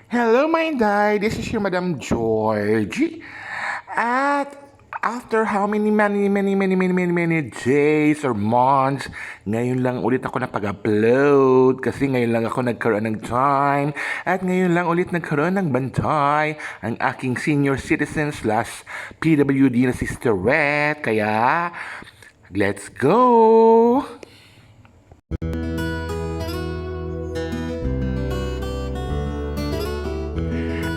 Hello, my Inday. This is your Madam George. At after how many days or months, ngayon lang ulit ako napag-upload kasi ngayon lang ako nagkaroon ng time at ngayon lang ulit nagkaroon ng bantay ang aking senior citizen slash PWD na Sister Red. Kaya, let's go!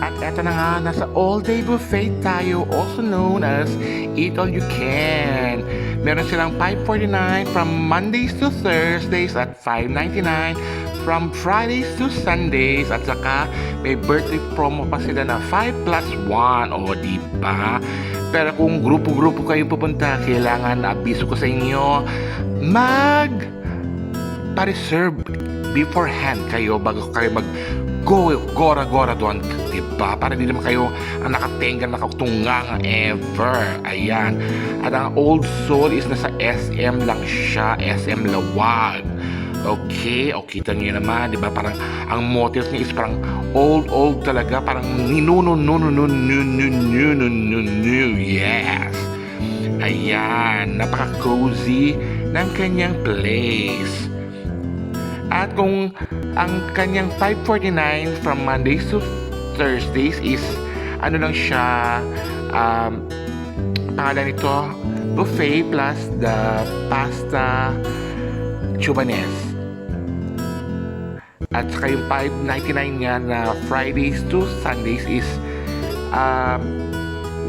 At eto na nga, nasa all-day buffet tayo, also known as Eat All You Can. Meron silang $5.49 from Mondays to Thursdays at $5.99 from Fridays to Sundays. At saka may birthday promo pa sila na 5 plus 1. O, diba? Pero kung grupo-grupo kayo pupunta, kailangan abiso ko sa inyo, pa-reserve beforehand kayo bago kayo gora-gora doon, diba? Para hindi naman kayo ang nakatengan, nakatungang ever. Ayan. At ang Old Soul is nasa SM lang siya, SM Lawag. Okay, o kita nyo naman, diba? Parang ang motif niya is parang old talaga, parang yes. Ayan, napaka-cozy ng kanyang place. At kung ang kanyang $5.49 from Mondays to Thursdays is ano lang siya, pangalan nito, buffet plus the pasta chubanes. At saka yung $5.99 niya na Fridays to Sundays is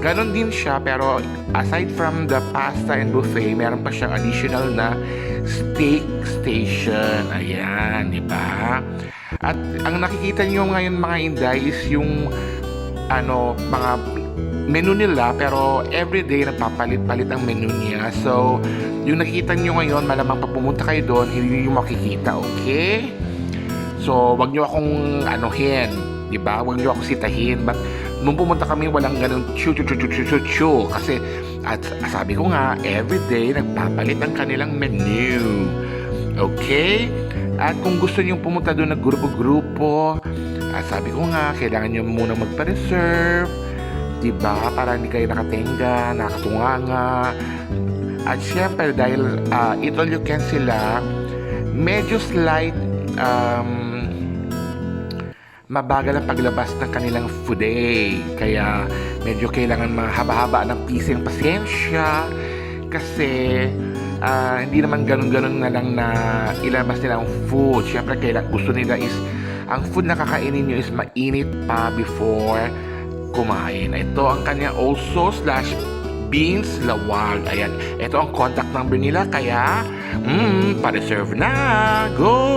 ganon din siya, pero aside from the pasta and buffet, meron pa siyang additional na steak station. Ayan, di ba? At ang nakikita niyo ngayon mga Inday is yung mga menu nila, pero everyday nagpapalit-palit ang menu niya. So, yung nakikita niyo ngayon, malamang pag pumunta kayo doon, hindi niyo makikita, okay? So, wag niyo akong anuhin, di ba? Wag niyo ako sitahin. But nung pumunta kami, walang ganun chu. Kasi, at sabi ko nga, everyday nagpapalit ang kanilang menu. Okay? At kung gusto niyo pumunta doon na grupo-grupo, at sabi ko nga, kailangan niyo muna magpa-reserve, diba? Para hindi kayo nakatenga, nakatunganga. At syempre, dahil Eat All You Can sila, medyo slight, mabagal ang paglabas ng kanilang food day. Kaya medyo kailangan mahaba-haba ng pising pasensya kasi hindi naman ganun-ganun na lang na ilabas nila ang food. Siyempre gusto nila is ang food na kakainin nyo is mainit pa before kumain. Ito ang kanya also slash beans lawag. Ayan, ito ang contact number nila, kaya pa-reserve na. Go!